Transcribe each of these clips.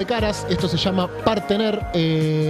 de caras, esto se llama Partener.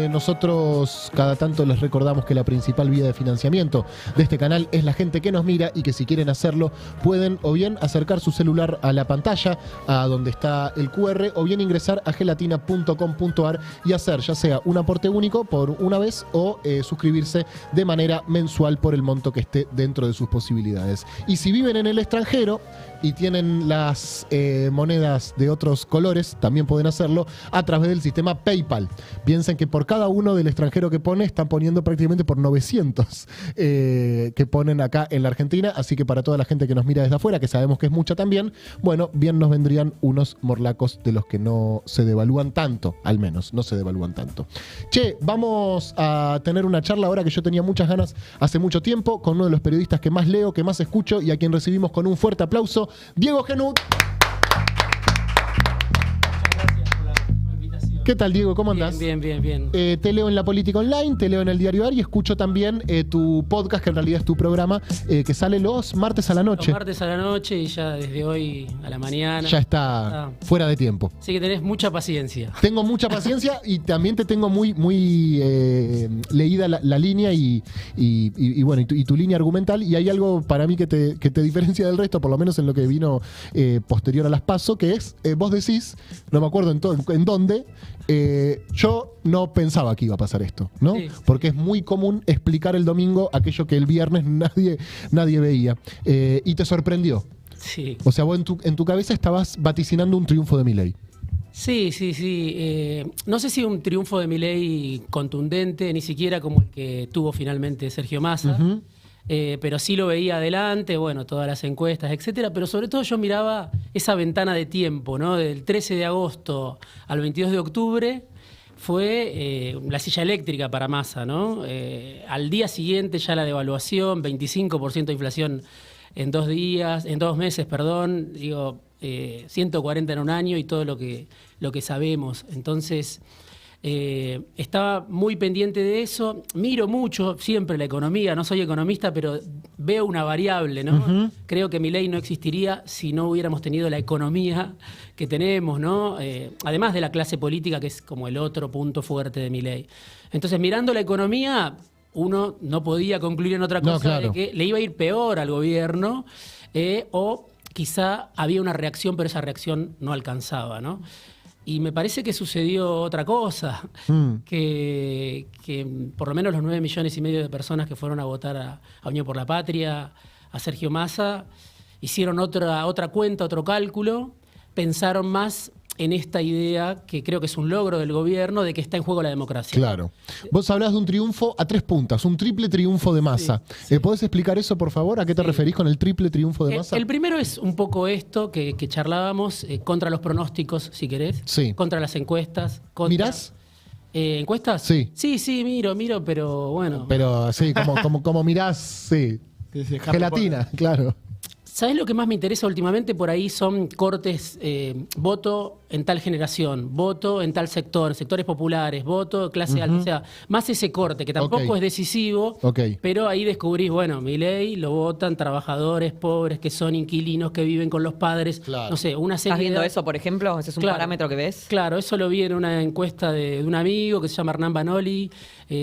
Nosotros cada tanto les recordamos que la principal vía de financiamiento de este canal es la gente que nos mira y que si quieren hacerlo pueden o bien acercar su celular a la pantalla, a donde está el QR, o bien ingresar a gelatina.com.ar y hacer ya sea un aporte único por una vez o suscribirse de manera mensual por el monto que esté dentro de sus posibilidades. Y si viven en el extranjero y tienen las monedas de otros colores, también pueden hacerlo a través del sistema PayPal. Piensen que por cada uno del extranjero que pone, están poniendo prácticamente por 900 que ponen acá en la Argentina. Así que para toda la gente que nos mira desde afuera, que sabemos que es mucha también, bueno, bien nos vendrían unos morlacos de los que no se devalúan tanto, al menos, no se devalúan tanto. Che, vamos a tener una charla ahora que yo tenía muchas ganas hace mucho tiempo, con uno de los periodistas que más leo, que más escucho y a quien recibimos con un fuerte aplauso, Diego Genud. ¿Qué tal, Diego? ¿Cómo andás? Bien. Te leo en La Política Online, te leo en El Diario AR y escucho también tu podcast, que en realidad es tu programa, que sale los martes a la noche. Los martes a la noche y ya desde hoy a la mañana. Ya está fuera de tiempo. Así que tenés mucha paciencia. Tengo mucha paciencia y también te tengo muy leída la línea y bueno, y tu línea argumental. Y hay algo para mí que te diferencia del resto, por lo menos en lo que vino posterior a las PASO, que es, vos decís, no me acuerdo en dónde, yo no pensaba que iba a pasar esto, ¿no? Sí. Porque es muy común explicar el domingo aquello que el viernes nadie veía. Y te sorprendió. Sí. O sea, vos en tu cabeza estabas vaticinando un triunfo de Milei. Sí. No sé si un triunfo de Milei contundente, ni siquiera como el que tuvo finalmente Sergio Massa. Uh-huh. Pero sí lo veía adelante, bueno, todas las encuestas, etcétera. Pero sobre todo yo miraba esa ventana de tiempo, ¿no? Del 13 de agosto al 22 de octubre fue la silla eléctrica para Massa, ¿no? Al día siguiente ya la devaluación, 25% de inflación en 2 meses, digo, 140 en un año y todo lo que sabemos. Entonces, estaba muy pendiente de eso. Miro mucho siempre la economía, no soy economista, pero veo una variable, ¿no? Uh-huh. Creo que Milei no existiría si no hubiéramos tenido la economía que tenemos, ¿no? Además de la clase política, que es como el otro punto fuerte de Milei. Entonces, mirando la economía, uno no podía concluir en otra cosa, no, claro, de que le iba a ir peor al gobierno, o quizá había una reacción, pero esa reacción no alcanzaba, ¿no? Y me parece que sucedió otra cosa, que por lo menos los 9,5 millones de personas que fueron a votar a Unión por la Patria, a Sergio Massa, hicieron otra cuenta, otro cálculo, pensaron más en esta idea, que creo que es un logro del gobierno, de que está en juego la democracia. Claro. Vos hablás de un triunfo a 3 puntas, un triple triunfo de Massa. Sí. ¿Podés explicar eso, por favor? ¿A qué te referís con el triple triunfo de Massa? El primero es un poco esto que charlábamos, contra los pronósticos, si querés, contra las encuestas. ¿Mirás? ¿Encuestas? Sí. Sí, miro, pero bueno. Pero sí, como mirás, sí. Gelatina, claro. ¿Sabés lo que más me interesa últimamente? Por ahí son cortes, voto en tal generación, voto en tal sector, sectores populares, voto clase alta. O sea, más ese corte, que tampoco es decisivo, pero ahí descubrís, bueno, Milei lo votan trabajadores pobres que son inquilinos, que viven con los padres. Claro. No sé, una serie. ¿Estás viendo eso, por ejemplo? ¿Ese es un parámetro que ves? Claro, eso lo vi en una encuesta de un amigo que se llama Hernán Banoli,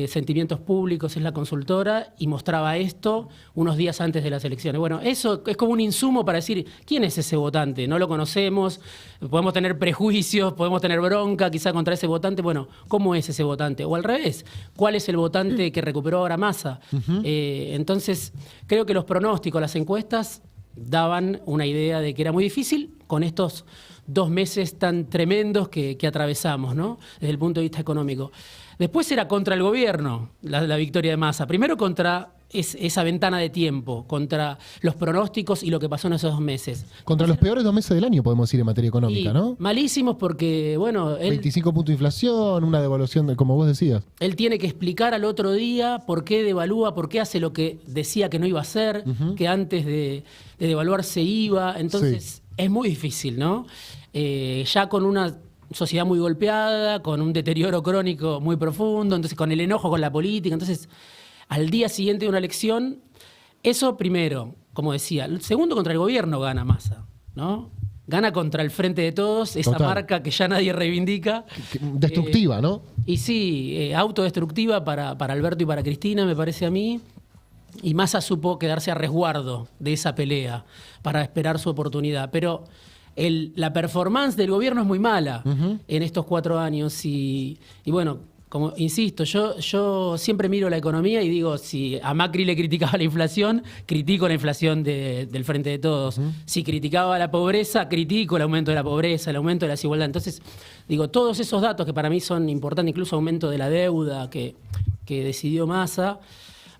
Sentimientos Públicos es la consultora, y mostraba esto unos días antes de las elecciones. Bueno, eso es como un insumo para decir, ¿quién es ese votante? No lo conocemos, podemos tener prejuicios, podemos tener bronca quizá contra ese votante. Bueno, ¿cómo es ese votante? O al revés, ¿cuál es el votante que recuperó ahora Massa? Uh-huh. Entonces, creo que los pronósticos, las encuestas, daban una idea de que era muy difícil con estos 2 meses tan tremendos que atravesamos, ¿no? Desde el punto de vista económico. Después era contra el gobierno la victoria de Massa. Primero contra esa ventana de tiempo, contra los pronósticos y lo que pasó en esos 2 meses. Contra los peores 2 meses del año, podemos decir, en materia económica, ¿no? Malísimos porque, bueno... 25 puntos de inflación, una devaluación, como vos decías. Él tiene que explicar al otro día por qué devalúa, por qué hace lo que decía que no iba a hacer, que antes de devaluar se iba. Entonces, es muy difícil, ¿no? Ya con una sociedad muy golpeada, con un deterioro crónico muy profundo, entonces con el enojo con la política. Entonces, al día siguiente de una elección, eso primero, como decía. El segundo, contra el gobierno gana Massa, ¿no? gana contra el Frente de Todos, esa Total. marca que ya nadie reivindica. Destructiva, ¿no? Y sí, autodestructiva para Alberto y para Cristina, me parece a mí. Y Massa supo quedarse a resguardo de esa pelea para esperar su oportunidad. Pero la performance del gobierno es muy mala en estos 4 años. Y bueno, como insisto, yo siempre miro la economía y digo, si a Macri le criticaba la inflación, critico la inflación del Frente de Todos. Si criticaba la pobreza, critico el aumento de la pobreza, el aumento de la desigualdad. Entonces, digo, todos esos datos que para mí son importantes, incluso aumento de la deuda que decidió Massa,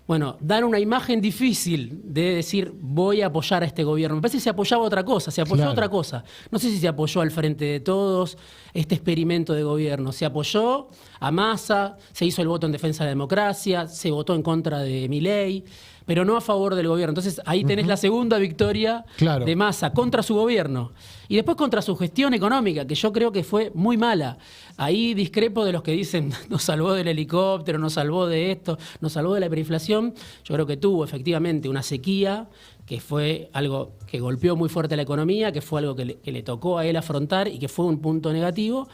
bueno, dan una imagen difícil de decir voy a apoyar a este gobierno. Me parece que se apoyaba otra cosa, se apoyó Claro. otra cosa. No sé si se apoyó al Frente de Todos, este experimento de gobierno. Se apoyó a Massa, se hizo el voto en defensa de la democracia, se votó en contra de Milei, pero no a favor del gobierno. Entonces ahí tenés la segunda victoria Claro. de Massa contra su gobierno. Y después contra su gestión económica, que yo creo que fue muy mala. Ahí discrepo de los que dicen nos salvó del helicóptero, nos salvó de esto, nos salvó de la hiperinflación. Yo creo que tuvo efectivamente una sequía, que fue algo que golpeó muy fuerte a la economía, que fue algo que le tocó a él afrontar y que fue un punto negativo.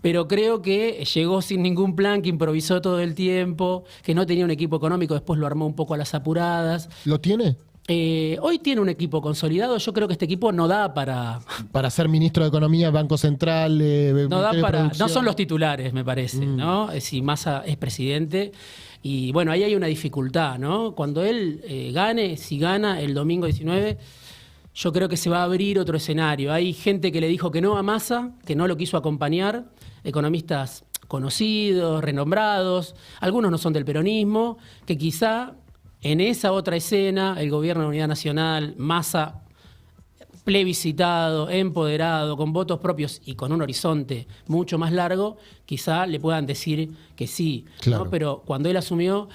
Pero creo que llegó sin ningún plan, que improvisó todo el tiempo, que no tenía un equipo económico, después lo armó un poco a las apuradas. ¿Lo tiene? Hoy tiene un equipo consolidado. Yo creo que este equipo no da para... Para ser ministro de Economía, Banco Central, No da Ministerio de para... No Producción. son los titulares, me parece, ¿no? Si Massa es presidente. Y bueno, ahí hay una dificultad, ¿no? Cuando él gane, si gana el domingo 19, yo creo que se va a abrir otro escenario. Hay gente que le dijo que no a Massa, que no lo quiso acompañar, economistas conocidos, renombrados, algunos no son del peronismo, que quizá en esa otra escena, el gobierno de Unidad Nacional, Massa plebiscitado, empoderado, con votos propios y con un horizonte mucho más largo, quizá le puedan decir que sí. Claro. ¿no? Pero cuando él asumió,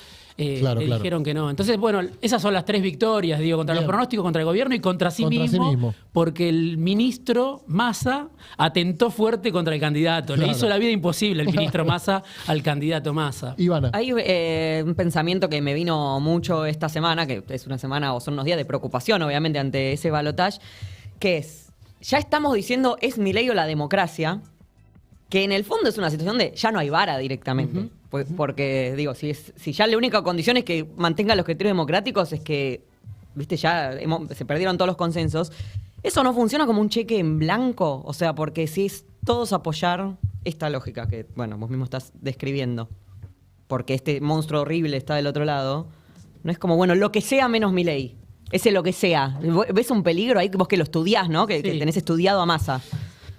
Claro, le claro. dijeron que no. Entonces, bueno, esas son las 3 victorias, digo, contra Bien. los pronósticos, contra el gobierno y contra sí Contra sí mismo, mismo. porque el ministro Massa atentó fuerte contra el candidato. Claro. Le hizo la vida imposible el ministro Massa al candidato Massa. Ivana. Hay un pensamiento que me vino mucho esta semana, que es una semana o son unos días de preocupación, obviamente, ante ese balotaje, que es, ya estamos diciendo, ¿es Milei o la democracia? Que en el fondo es una situación de ya no hay vara directamente. Porque, digo, si ya la única condición es que mantenga los criterios democráticos, es que, viste, ya se perdieron todos los consensos. Eso no funciona como un cheque en blanco. O sea, porque si es todos apoyar esta lógica que, bueno, vos mismo estás describiendo, porque este monstruo horrible está del otro lado, no es como, bueno, lo que sea menos Milei. Ese lo que sea. ¿Ves un peligro ahí? Vos que lo estudiás, ¿no? Que tenés estudiado a Massa.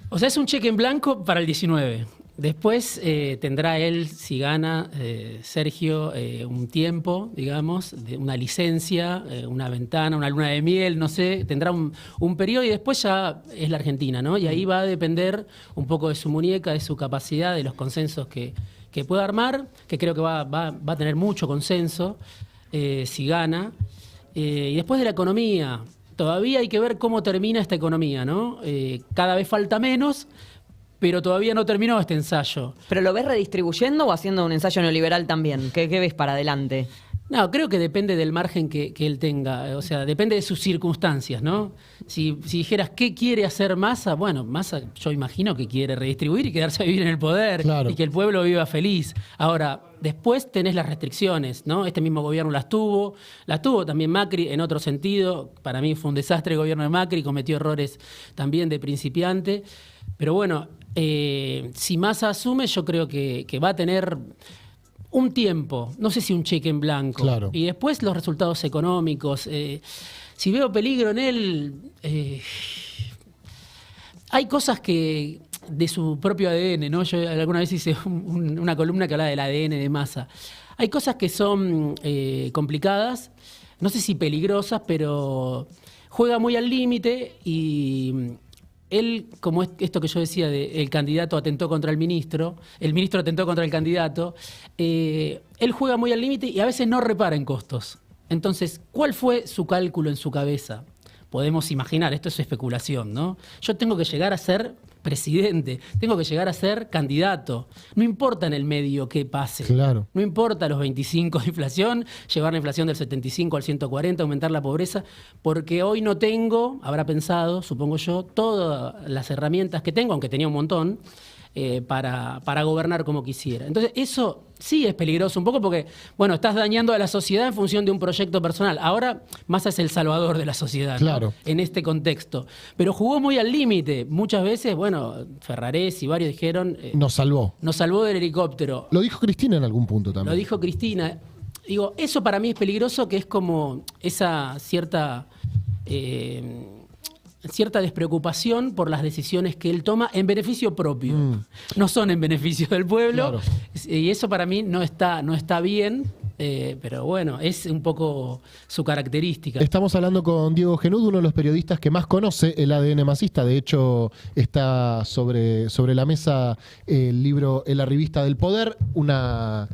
O sea, es un cheque en blanco para el 19. Después tendrá él, si gana, Sergio, un tiempo, digamos, una licencia, una ventana, una luna de miel, no sé, tendrá un periodo y después ya es la Argentina, ¿no? Y ahí va a depender un poco de su muñeca, de su capacidad, de los consensos que pueda armar, que creo que va a tener mucho consenso si gana. Y después de la economía, todavía hay que ver cómo termina esta economía, ¿no? Cada vez falta menos, pero todavía no terminó este ensayo. ¿Pero lo ves redistribuyendo o haciendo un ensayo neoliberal también? ¿Qué ves para adelante? No, creo que depende del margen que él tenga, o sea, depende de sus circunstancias, ¿no? Si dijeras, ¿qué quiere hacer Massa? Bueno, Massa yo imagino que quiere redistribuir y quedarse a vivir en el poder, Claro. y que el pueblo viva feliz. Ahora, después tenés las restricciones, ¿no? Este mismo gobierno las tuvo también Macri en otro sentido. Para mí fue un desastre el gobierno de Macri, cometió errores también de principiante. Pero bueno, si Massa asume, yo creo que va a tener un tiempo, no sé si un cheque en blanco. Claro. Y después los resultados económicos. Si veo peligro en él, hay cosas que de su propio ADN, ¿no? Yo alguna vez hice una columna que hablaba del ADN de Massa. Hay cosas que son complicadas, no sé si peligrosas, pero juega muy al límite y él, como esto que yo decía, el candidato atentó contra el ministro atentó contra el candidato, él juega muy al límite y a veces no repara en costos. Entonces, ¿cuál fue su cálculo en su cabeza? podemos imaginar, esto es especulación, ¿no? Yo tengo que llegar a ser presidente, tengo que llegar a ser candidato. No importa en el medio qué pase. Claro. No importa los 25 de inflación, llevar la inflación del 75 al 140, aumentar la pobreza, porque hoy no tengo, habrá pensado, supongo yo, todas las herramientas que tengo, aunque tenía un montón, para gobernar como quisiera. Entonces, eso sí es peligroso un poco porque, bueno, estás dañando a la sociedad en función de un proyecto personal. Ahora, Massa es el salvador de la sociedad, claro, ¿no? En este contexto. Pero jugó muy al límite. Muchas veces, bueno, Ferrarés y varios dijeron... nos salvó. Nos salvó del helicóptero. Lo dijo Cristina en algún punto también. Lo dijo Cristina. Digo, eso para mí es peligroso, que es como esa cierta despreocupación por las decisiones que él toma en beneficio propio. No son en beneficio del pueblo. Claro. Y eso para mí no está bien, pero bueno, es un poco su característica. Estamos hablando con Diego Genud, uno de los periodistas que más conoce el ADN masista. De hecho, está sobre la mesa el libro El arribista del poder, una...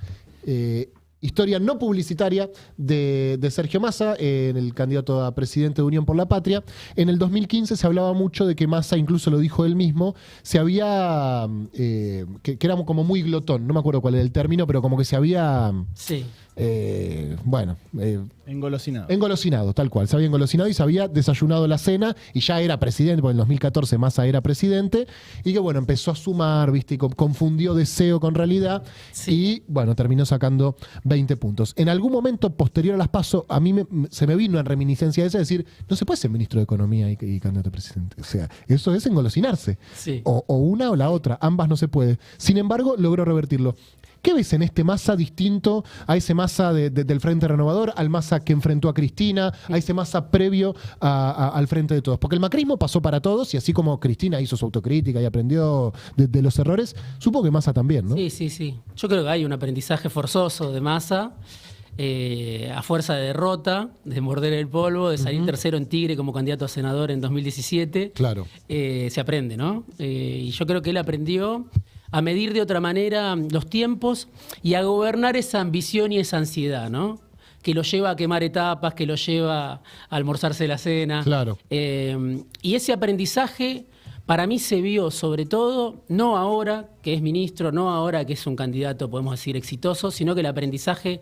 historia no publicitaria de Sergio Massa, el candidato a presidente de Unión por la Patria. En el 2015 se hablaba mucho de que Massa, incluso lo dijo él mismo, se había, que era como muy glotón, no me acuerdo cuál era el término, pero como que se había... Sí. Engolosinado, tal cual. Se había engolosinado y se había desayunado la cena y ya era presidente, porque en 2014 Massa era presidente, y que bueno, empezó a sumar, ¿viste? Y confundió deseo con realidad, sí. Y bueno, terminó sacando 20 puntos. En algún momento posterior a las PASO, a mí se me vino en reminiscencia de eso, decir, no se puede ser ministro de Economía y candidato a presidente. O sea, eso es engolosinarse. Sí. O una o la otra, ambas no se puede. Sin embargo, logró revertirlo. ¿Qué ves en este Massa distinto a ese Massa del Frente Renovador, al Massa que enfrentó a Cristina, a ese Massa previo al Frente de Todos? Porque el macrismo pasó para todos y así como Cristina hizo su autocrítica y aprendió de los errores, supongo que Massa también, ¿no? Sí. Yo creo que hay un aprendizaje forzoso de Massa, a fuerza de derrota, de morder el polvo, de salir tercero en Tigre como candidato a senador en 2017. Claro. Se aprende, ¿no? Y yo creo que él aprendió a medir de otra manera los tiempos y a gobernar esa ambición y esa ansiedad, ¿no? Que lo lleva a quemar etapas, que lo lleva a almorzarse la cena. Claro. Y ese aprendizaje para mí se vio sobre todo, no ahora que es ministro, no ahora que es un candidato, podemos decir, exitoso, sino que el aprendizaje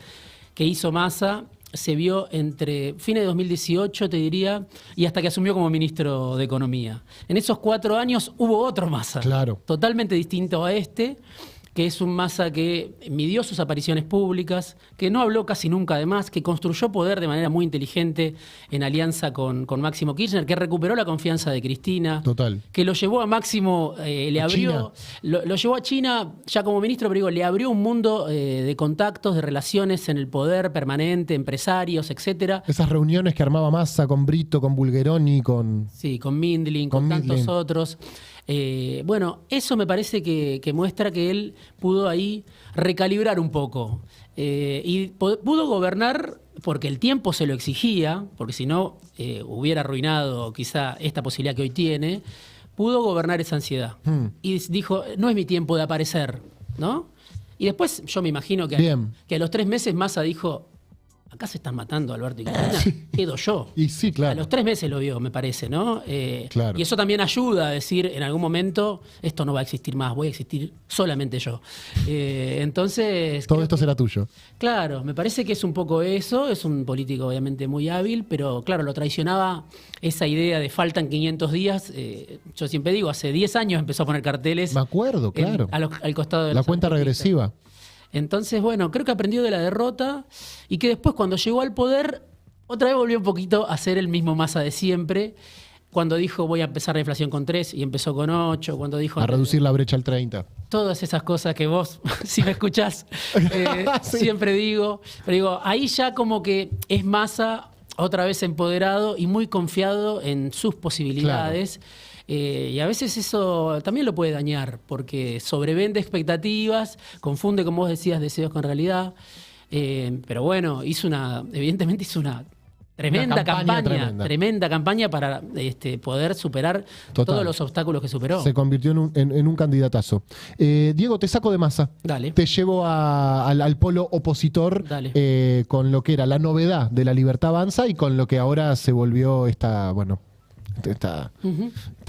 que hizo Massa se vio entre fines de 2018, te diría, y hasta que asumió como ministro de Economía. En esos 4 años hubo otro Massa, claro, totalmente distinto a este, que es un Massa que midió sus apariciones públicas, que no habló casi nunca de más, que construyó poder de manera muy inteligente en alianza con Máximo Kirchner, que recuperó la confianza de Cristina, total, que lo llevó a Máximo, le abrió, lo llevó a China ya como ministro, pero digo, le abrió un mundo de contactos, de relaciones en el poder permanente, empresarios, etcétera. Esas reuniones que armaba Massa con Brito, con Bulgeroni, con... Sí, con Mindlin, con tantos otros. Bueno, eso me parece que muestra que él pudo ahí recalibrar un poco y pudo gobernar porque el tiempo se lo exigía, porque si no hubiera arruinado quizá esta posibilidad que hoy tiene. Pudo gobernar esa ansiedad y dijo, no es mi tiempo de aparecer, ¿no? Y después yo me imagino que a los 3 meses Massa dijo, acá se están matando Alberto y Cristina, sí. Quedo yo. Y sí, claro. A los 3 meses lo vio, me parece, ¿no? Claro. Y eso también ayuda a decir, en algún momento, esto no va a existir más, voy a existir solamente yo. Entonces... Todo esto será tuyo. Claro, me parece que es un poco eso, es un político obviamente muy hábil, pero claro, lo traicionaba esa idea de faltan 500 días. Yo siempre digo, hace 10 años empezó a poner carteles. Me acuerdo, claro. Al costado de la cuenta regresiva. Entonces, bueno, creo que aprendió de la derrota y que después cuando llegó al poder, otra vez volvió un poquito a ser el mismo Massa de siempre. Cuando dijo voy a empezar la inflación con 3 y empezó con 8, cuando dijo... A reducir la brecha al 30. Todas esas cosas que vos, si me escuchás, sí. Siempre digo. Pero digo, ahí ya como que es Massa otra vez empoderado y muy confiado en sus posibilidades. Claro. Y a veces eso también lo puede dañar, porque sobrevende expectativas, confunde, como vos decías, deseos con realidad. Pero bueno, evidentemente hizo una Tremenda campaña, tremenda. tremenda campaña para poder superar Total. todos los obstáculos que superó. Se convirtió en un candidatazo. Diego, te saco de masa. Dale. Te llevo al polo opositor Dale. con lo que era la novedad de La Libertad Avanza y con lo que ahora se volvió esta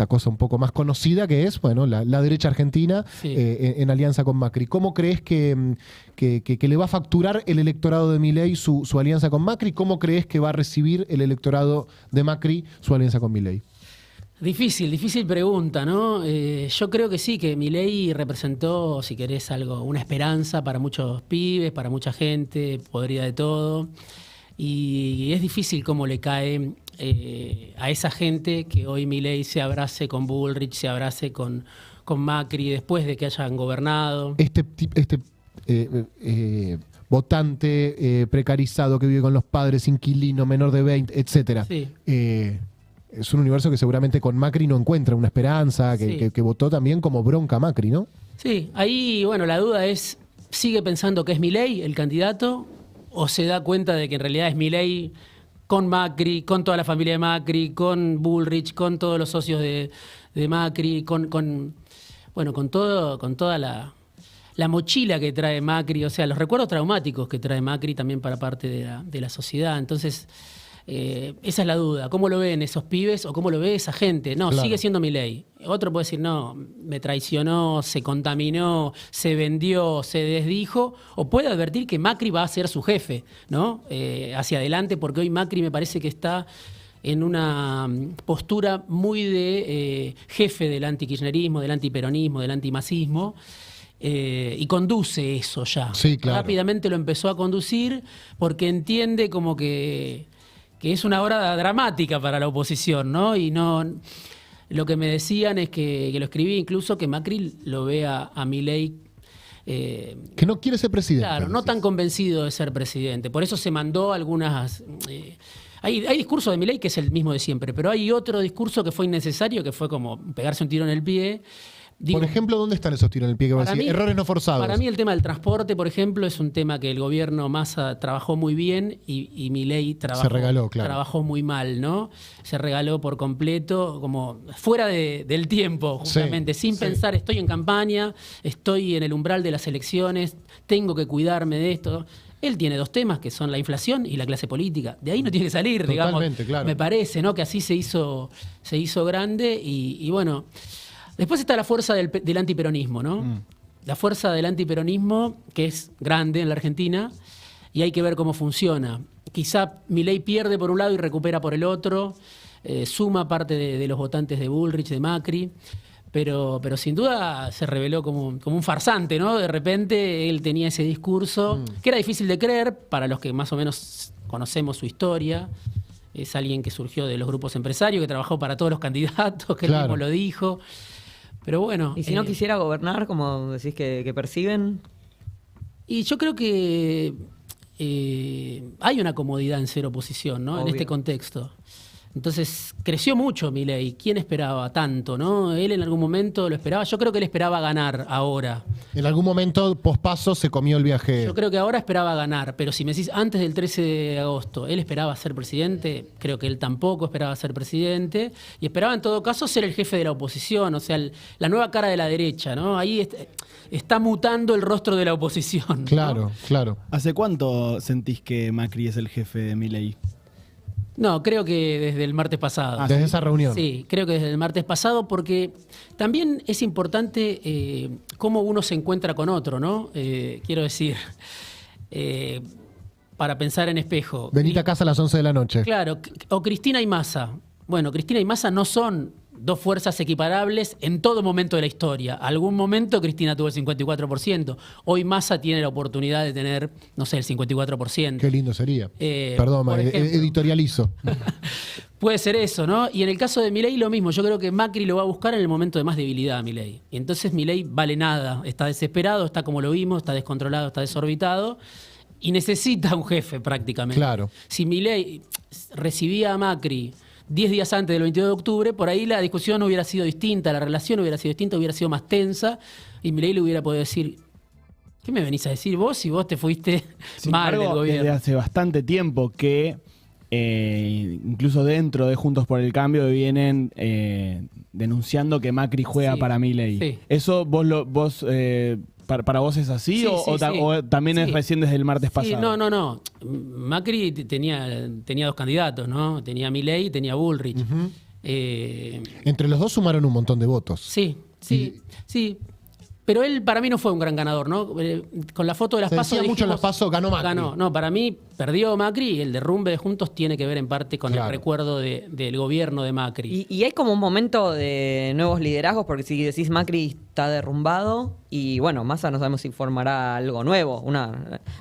cosa un poco más conocida, que es la derecha argentina Sí. en alianza con Macri. ¿Cómo crees que le va a facturar el electorado de Milei su alianza con Macri? ¿Cómo crees que va a recibir el electorado de Macri su alianza con Milei? Difícil pregunta, ¿no? Yo creo que sí, que Milei representó, si querés, una esperanza para muchos pibes, para mucha gente, podría de todo. Y es difícil cómo le cae a esa gente que hoy Milei se abrace con Bullrich, se abrace con Macri después de que hayan gobernado. Este votante precarizado que vive con los padres, inquilino, menor de 20, etcétera. Sí. Es un universo que seguramente con Macri no encuentra una esperanza, Sí. que votó también como bronca a Macri, ¿no? Sí, ahí, la duda es, ¿sigue pensando que es Milei el candidato? ¿O se da cuenta de que en realidad es Milei con Macri, con toda la familia de Macri, con Bullrich, con todos los socios de Macri, con toda la mochila que trae Macri, o sea, los recuerdos traumáticos que trae Macri también para parte de la sociedad? Entonces, esa es la duda. ¿Cómo lo ven esos pibes o cómo lo ve esa gente? No, Claro. sigue siendo Milei. Otro puede decir, no, me traicionó, se contaminó, se vendió, se desdijo. O puede advertir que Macri va a ser su jefe, ¿no? Hacia adelante, porque hoy Macri me parece que está en una postura muy de jefe del antikirchnerismo, del antiperonismo, del antimasismo. Y conduce eso ya. Sí, claro. Rápidamente lo empezó a conducir porque entiende como que es una hora dramática para la oposición, ¿no? Y no, lo que me decían es que lo escribí incluso, que Macri lo ve a Milei Que no quiere ser presidente. claro, no decís. tan convencido de ser presidente. Por eso se mandó algunas... hay discurso de Milei que es el mismo de siempre, pero hay otro discurso que fue innecesario, que fue como pegarse un tiro en el pie. Digo, Por ejemplo, ¿dónde están esos tiros en el pie que vos para decís? mí- Errores no forzados. Para mí el tema del transporte, por ejemplo, es un tema que el gobierno Massa trabajó muy bien y Milei regaló, claro. trabajó muy mal, ¿no? Se regaló por completo, como fuera del tiempo, justamente, Sí, sin sí. pensar, estoy en campaña, estoy en el umbral de las elecciones, tengo que cuidarme de esto. Él tiene dos temas, que son la inflación y la clase política. De ahí no tiene que salir, Totalmente, digamos. claro. Me parece, ¿no? Que así se hizo grande y bueno... Después está la fuerza del antiperonismo, ¿no? La fuerza del antiperonismo, que es grande en la Argentina, y hay que ver cómo funciona. Quizá Milei pierde por un lado y recupera por el otro, suma parte de los votantes de Bullrich, de Macri, pero sin duda se reveló como un farsante, ¿no? De repente él tenía ese discurso, que era difícil de creer para los que más o menos conocemos su historia. Es alguien que surgió de los grupos empresarios, que trabajó para todos los candidatos, que él Claro. mismo lo dijo. Pero bueno. Y si no quisiera gobernar, como decís que perciben, Y yo creo que hay una comodidad en ser oposición, ¿no? En Obvio. este contexto. Entonces, creció mucho Milei. ¿Quién esperaba tanto, no? Él en algún momento lo esperaba. Yo creo que él esperaba ganar ahora. En algún momento, pospaso, se comió el viaje. Yo creo que ahora esperaba ganar, pero si me decís antes del 13 de agosto, ¿él esperaba ser presidente? Creo que él tampoco esperaba ser presidente y esperaba en todo caso ser el jefe de la oposición, o sea, la nueva cara de la derecha, ¿no? Ahí está mutando el rostro de la oposición, ¿no? Claro, claro. ¿Hace cuánto sentís que Macri es el jefe de Milei? No, creo que desde el martes pasado. Desde esa reunión. Sí, creo que desde el martes pasado, porque también es importante cómo uno se encuentra con otro, ¿no? Quiero decir, para pensar en espejo. Venite a casa a las 11 de la noche. Claro, o Cristina y Massa. Bueno, Cristina y Massa no son dos fuerzas equiparables en todo momento de la historia. Algún momento Cristina tuvo el 54%. Hoy Massa tiene la oportunidad de tener, no sé, el 54%. Qué lindo sería. Por Perdón, ejemplo. editorializo. Puede ser eso, ¿no? Y en el caso de Milei lo mismo. Yo creo que Macri lo va a buscar en el momento de más debilidad a Milei. Y entonces Milei vale nada. Está desesperado, está como lo vimos, está descontrolado, está desorbitado. Y necesita un jefe prácticamente. Claro. Si Milei recibía a Macri 10 días antes del 22 de octubre, por ahí la discusión hubiera sido distinta, la relación hubiera sido distinta, hubiera sido más tensa. Y Milei le hubiera podido decir... ¿Qué me venís a decir vos si vos te fuiste Sin mal del embargo, desde gobierno? hace bastante tiempo que incluso dentro de Juntos por el Cambio vienen denunciando que Macri juega Sí, para Milei. sí. ¿Eso para vos es así Sí, o sí. también es Sí. recién desde el martes Sí, pasado? no. Macri tenía dos candidatos, ¿no? Tenía Milei y tenía Bullrich. Entre los dos sumaron un montón de votos. Sí. Pero él para mí no fue un gran ganador, ¿no? Con la foto de las Se PASO decía mucho en las PASO, ganó Macri. No, para mí perdió Macri y el derrumbe de Juntos tiene que ver en parte con Claro. el recuerdo del gobierno de Macri. Y hay como un momento de nuevos liderazgos, porque si decís Macri está derrumbado, y bueno, Massa no sabemos si formará algo nuevo.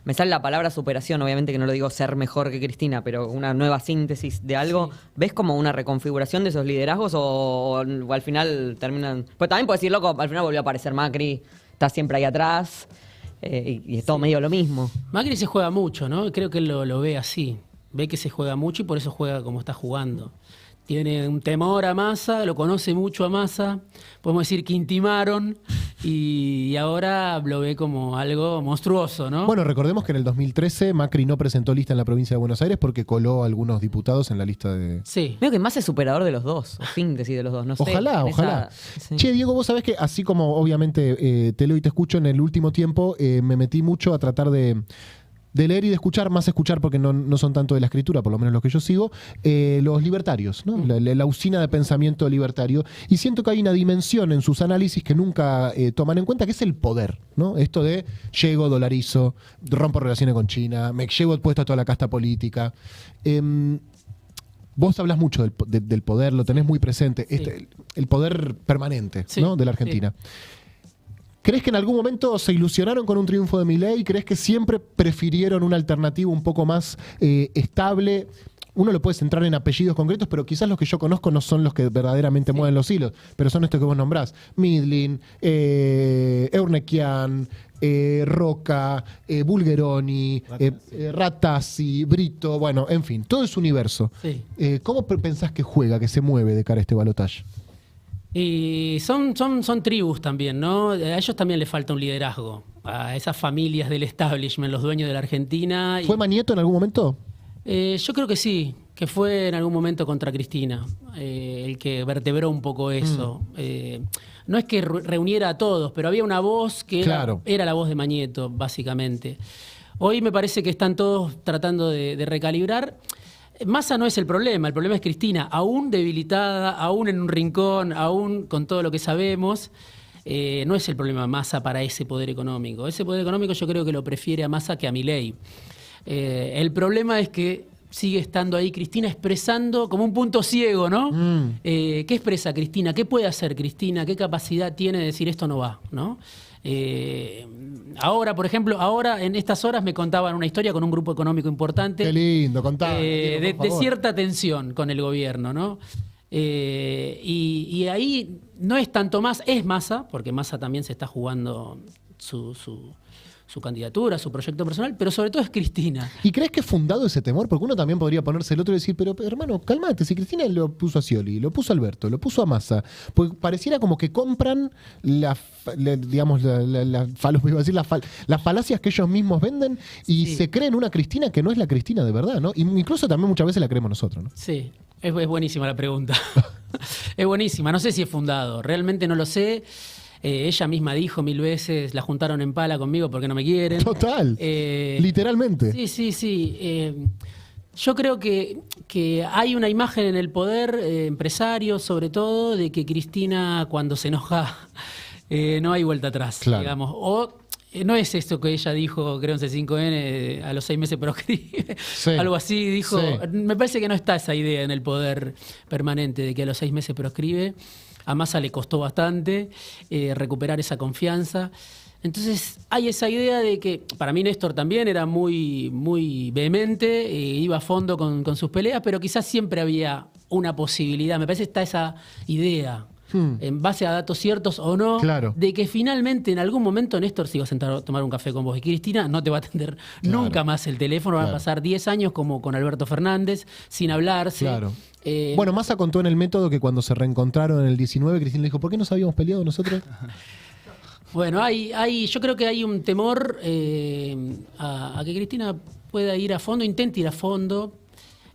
Me sale la palabra superación, obviamente que no lo digo ser mejor que Cristina, pero una nueva síntesis de algo. Sí. ¿Ves como una reconfiguración de esos liderazgos o al final terminan...? Pues también puedes decir, loco, al final volvió a aparecer Macri, está siempre ahí atrás, y es todo medio lo mismo. Macri se juega mucho, ¿no? Creo que él lo ve así. Ve que se juega mucho y por eso juega como está jugando. Tiene un temor a Massa, lo conoce mucho a Massa. Podemos decir que intimaron y ahora lo ve como algo monstruoso, ¿no? Bueno, recordemos que en el 2013 Macri no presentó lista en la provincia de Buenos Aires porque coló a algunos diputados en la lista de... Sí. Veo que Massa es superador de los dos, o síntesis de los dos, no sé. Ojalá, en ojalá. sí. Che, Diego, vos sabés que así como obviamente te leo y te escucho, en el último tiempo me metí mucho a tratar de leer y de escuchar, más escuchar porque no son tanto de la escritura, por lo menos los que yo sigo, los libertarios, ¿no? La usina de pensamiento libertario. Y siento que hay una dimensión en sus análisis que nunca toman en cuenta, que es el poder, ¿no? Esto de llego, dolarizo, rompo relaciones con China, me llevo puesto a toda la casta política. Vos hablas mucho del poder, lo tenés muy presente, Sí. el poder permanente, Sí, ¿no? De la Argentina. ¿Crees que en algún momento se ilusionaron con un triunfo de Milei? ¿Crees que siempre prefirieron una alternativa un poco más estable? Uno lo puede centrar en apellidos concretos, pero quizás los que yo conozco no son los que verdaderamente mueven los hilos, pero son estos que vos nombrás. Midlin, Eurnequian, Roca, Bulgeroni, Ratazzi, Brito, bueno, en fin, todo ese universo. Sí. ¿Cómo pensás que juega, que se mueve de cara a este balotaje? Y son tribus también, ¿no? A ellos también les falta un liderazgo. A esas familias del establishment, los dueños de la Argentina. ¿Fue Manieto en algún momento? Yo creo que sí, que fue en algún momento contra Cristina, el que vertebró un poco eso. No es que reuniera a todos, pero había una voz que Claro. era la voz de Manieto, básicamente. Hoy me parece que están todos tratando de recalibrar. Massa no es el problema es Cristina, aún debilitada, aún en un rincón, aún con todo lo que sabemos. No es el problema Massa para ese poder económico. Ese poder económico yo creo que lo prefiere a Massa que a Milei. El problema es que sigue estando ahí Cristina expresando como un punto ciego, ¿no? ¿Qué expresa Cristina? ¿Qué puede hacer Cristina? ¿Qué capacidad tiene de decir esto no va? ¿No? Ahora, por ejemplo, en estas horas me contaban una historia con un grupo económico importante. Qué lindo, contá. De cierta tensión con el gobierno, ¿no? Y ahí no es tanto más, es Massa, porque Massa también se está jugando su candidatura, su proyecto personal, pero sobre todo es Cristina. ¿Y crees que es fundado ese temor? Porque uno también podría ponerse el otro y decir, pero hermano, calmate, si Cristina lo puso a Scioli, lo puso a Alberto, lo puso a Massa, pues pareciera como que compran las falacias que ellos mismos venden y Sí. se creen una Cristina que no es la Cristina de verdad, ¿no? Y incluso también muchas veces la creemos nosotros, ¿no? Sí, es buenísima la pregunta. Es buenísima, no sé si es fundado, realmente no lo sé. Ella misma dijo 1000 veces, la juntaron en pala conmigo porque no me quieren. Total, literalmente. Sí. Yo creo que hay una imagen en el poder empresario, sobre todo, de que Cristina cuando se enoja no hay vuelta atrás, Claro. digamos. O no es esto que ella dijo, creo en C5N, a los 6 meses proscribe. Sí. Algo así dijo. Sí. Me parece que no está esa idea en el poder permanente de que a los 6 meses proscribe. A Massa le costó bastante recuperar esa confianza. Entonces hay esa idea de que, para mí Néstor también era muy, muy vehemente, iba a fondo con sus peleas, pero quizás siempre había una posibilidad. Me parece que está esa idea, en base a datos ciertos o no, Claro. de que finalmente en algún momento Néstor se iba a sentar a tomar un café con vos y Cristina no te va a atender Claro. nunca más el teléfono. Van a Claro. pasar 10 años como con Alberto Fernández, sin hablarse. Claro. Eh, Bueno, Massa contó en el método que cuando se reencontraron en el 19, Cristina le dijo, ¿por qué nos habíamos peleado nosotros? Bueno, yo creo que hay un temor a que Cristina pueda ir a fondo, intente ir a fondo.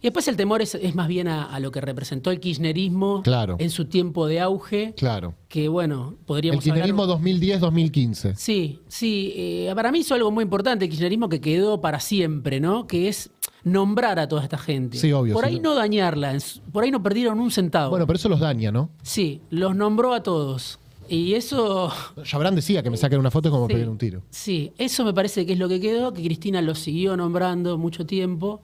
Y después el temor es más bien a lo que representó el kirchnerismo Claro. en su tiempo de auge, Claro. que bueno, El podríamos kirchnerismo hablar... 2010-2015. Sí, sí. Para mí hizo algo muy importante el kirchnerismo que quedó para siempre, ¿no? Que es nombrar a toda esta gente. Sí, obvio, Por sí. ahí no dañarla, por ahí no perdieron un centavo. Bueno, pero eso los daña, ¿no? Sí, los nombró a todos. Y eso... Yabrán decía que me saquen una foto como Sí. pegar un tiro. Sí, eso me parece que es lo que quedó, que Cristina los siguió nombrando mucho tiempo.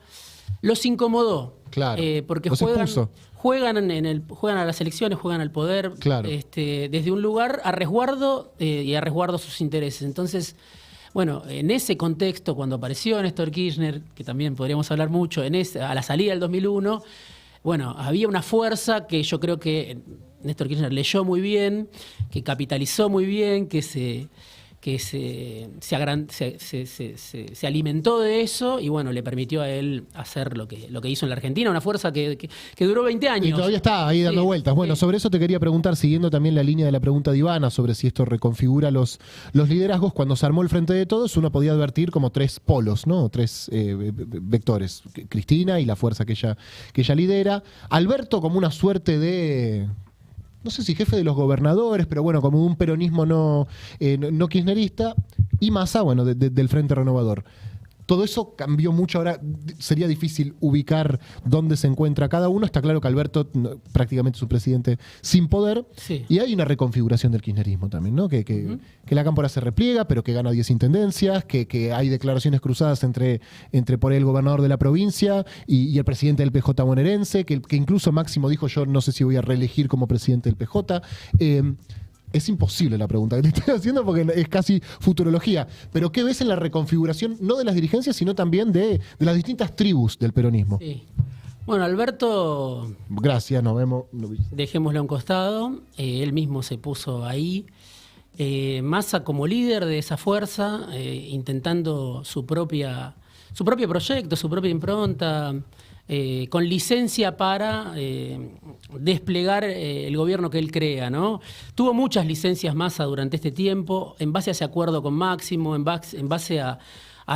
Los incomodó. Claro. Porque Los juegan, expuso. juegan a las elecciones, juegan al poder, Claro. desde un lugar a resguardo y a resguardo sus intereses. Entonces, bueno, en ese contexto, cuando apareció Néstor Kirchner, que también podríamos hablar mucho, a la salida del 2001, bueno, había una fuerza que yo creo que Néstor Kirchner leyó muy bien, que capitalizó muy bien, que se alimentó de eso y bueno, le permitió a él hacer lo que hizo en la Argentina, una fuerza que duró 20 años. Y todavía está ahí dando Sí, vueltas. Bueno, sí. sobre eso te quería preguntar, siguiendo también la línea de la pregunta de Ivana, sobre si esto reconfigura los liderazgos. Cuando se armó el Frente de Todos, uno podía advertir como tres polos, ¿no? Tres vectores. Cristina y la fuerza que ella lidera. Alberto como una suerte de... no sé si jefe de los gobernadores, pero bueno, como un peronismo no kirchnerista, y Massa, bueno, del Frente Renovador. Todo eso cambió mucho, ahora sería difícil ubicar dónde se encuentra cada uno. Está claro que Alberto prácticamente es un presidente sin poder, Sí. y hay una reconfiguración del kirchnerismo también, ¿no? Que la cámpora se repliega, pero que gana 10 intendencias, que hay declaraciones cruzadas entre por ahí el gobernador de la provincia y el presidente del PJ bonaerense, que incluso Máximo dijo, yo no sé si voy a reelegir como presidente del PJ. Es imposible la pregunta que te estoy haciendo porque es casi futurología. Pero ¿qué ves en la reconfiguración, no de las dirigencias, sino también de las distintas tribus del peronismo? Sí. Bueno, Alberto, Gracias, nos vemos. dejémoslo a un costado, él mismo se puso ahí. Massa como líder de esa fuerza, intentando su propio proyecto, su propia impronta, con licencia para desplegar el gobierno que él crea, ¿no? Tuvo muchas licencias Massa durante este tiempo, en base a ese acuerdo con Máximo, en base a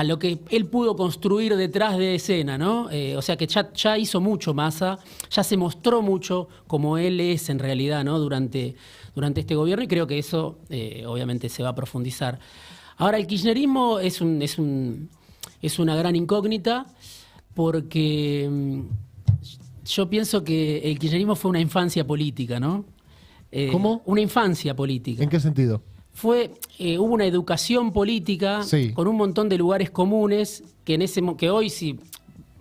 lo que él pudo construir detrás de escena, ¿no? O sea que ya hizo mucho Massa, ya se mostró mucho como él es en realidad, ¿no? Durante este gobierno, y creo que eso obviamente se va a profundizar. Ahora, el kirchnerismo es una gran incógnita, porque yo pienso que el kirchnerismo fue una infancia política, ¿no? ¿Cómo? Una infancia política. ¿En qué sentido? Hubo una educación política Sí. con un montón de lugares comunes que hoy, si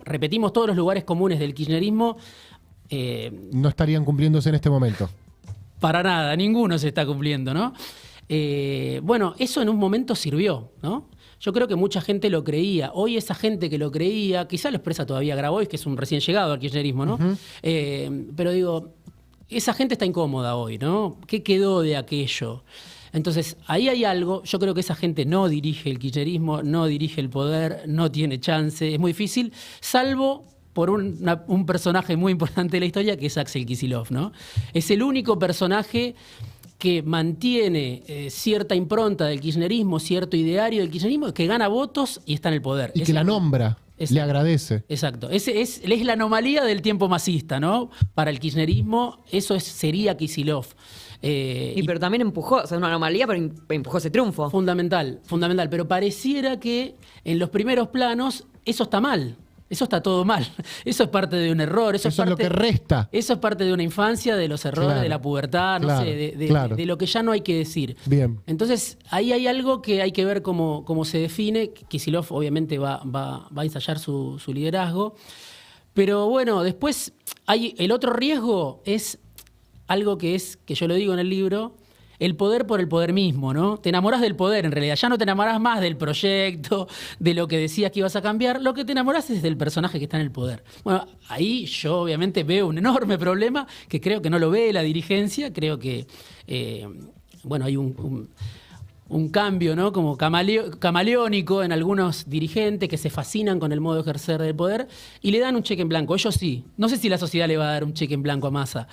repetimos todos los lugares comunes del kirchnerismo, No estarían cumpliéndose en este momento. para nada, ninguno se está cumpliendo, ¿no? Bueno, eso en un momento sirvió, ¿no? Yo creo que mucha gente lo creía. Hoy esa gente que lo creía, quizá lo expresa todavía Grabois, que es un recién llegado al kirchnerismo, ¿no? Pero digo, esa gente está incómoda hoy, ¿no? ¿Qué quedó de aquello? Entonces, ahí hay algo. Yo creo que esa gente no dirige el kirchnerismo, no dirige el poder, no tiene chance. Es muy difícil, salvo por un personaje muy importante de la historia, que es Axel Kicillof, ¿no? Es el único personaje que mantiene cierta impronta del kirchnerismo, cierto ideario del kirchnerismo, que gana votos y está en el poder. Y que la nombra, Exacto. le agradece. Exacto. Es la anomalía del tiempo masista, ¿no? Para el kirchnerismo, eso sería Kicillof. Pero también empujó, o sea, una anomalía, pero empujó ese triunfo. Fundamental. Pero pareciera que en los primeros planos eso está mal. Eso está todo mal. Eso es parte de un error. Eso Es lo que resta. Eso es parte de una infancia, de los errores, Claro, de la pubertad, no claro, sé, claro. de lo que ya no hay que decir. Bien. Entonces, ahí hay algo que hay que ver cómo se define. Kicillof obviamente va a ensayar su liderazgo. Pero bueno, después el otro riesgo es algo que yo lo digo en el libro, el poder por el poder mismo, ¿no? Te enamorás del poder, en realidad. Ya no te enamorás más del proyecto, de lo que decías que ibas a cambiar. Lo que te enamorás es del personaje que está en el poder. Bueno, ahí yo obviamente veo un enorme problema que creo que no lo ve la dirigencia. Creo que, hay un cambio, ¿no? Como camaleónico en algunos dirigentes que se fascinan con el modo de ejercer del poder y le dan un cheque en blanco. Ellos sí. No sé si la sociedad le va a dar un cheque en blanco a Massa,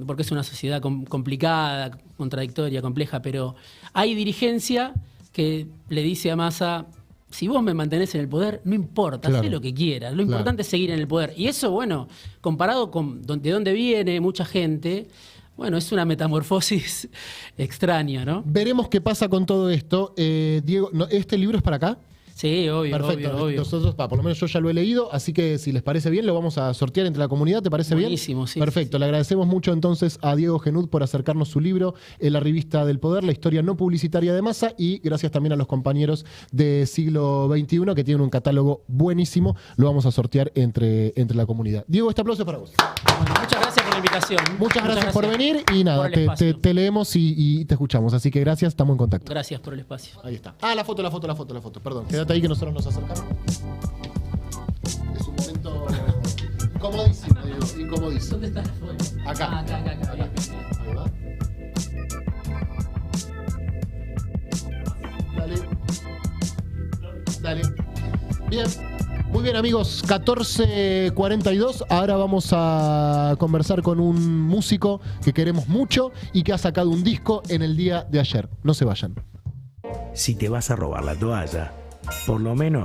porque es una sociedad complicada, contradictoria, compleja, pero hay dirigencia que le dice a Massa, si vos me mantenés en el poder, no importa, Claro. hacé lo que quieras. Lo Claro. importante es seguir en el poder. Y eso, bueno, comparado con de dónde viene mucha gente, bueno, es una metamorfosis extraña, ¿no? Veremos qué pasa con todo esto. Diego, ¿este libro es para acá? Sí, obvio, Perfecto. obvio. Nosotros, por lo menos yo ya lo he leído, así que si les parece bien, lo vamos a sortear entre la comunidad. ¿Te parece Buenísimo, bien? sí, Perfecto. sí. Le agradecemos mucho entonces a Diego Genud por acercarnos su libro, La revista del poder, la historia no publicitaria de Massa, y gracias también a los compañeros de Siglo XXI que tienen un catálogo buenísimo. Lo vamos a sortear entre la comunidad. Diego, este aplauso es para vos. Bueno, muchas gracias por la invitación. Muchas gracias por venir y nada, por el espacio. te leemos y te escuchamos. Así que gracias, estamos en contacto. Gracias por el espacio. Ahí está. Ah, la foto. Perdón, quédate ahí que nosotros nos acercamos. Es un momento incomodísimo, digo, incomodísimo. ¿Dónde está la foto? Acá. Ah, acá. Bien, bien. Ahí va. Dale. Bien. Muy bien, amigos, 14:42. Ahora vamos a conversar con un músico que queremos mucho y que ha sacado un disco en el día de ayer. No se vayan. Si te vas a robar la toalla, por lo menos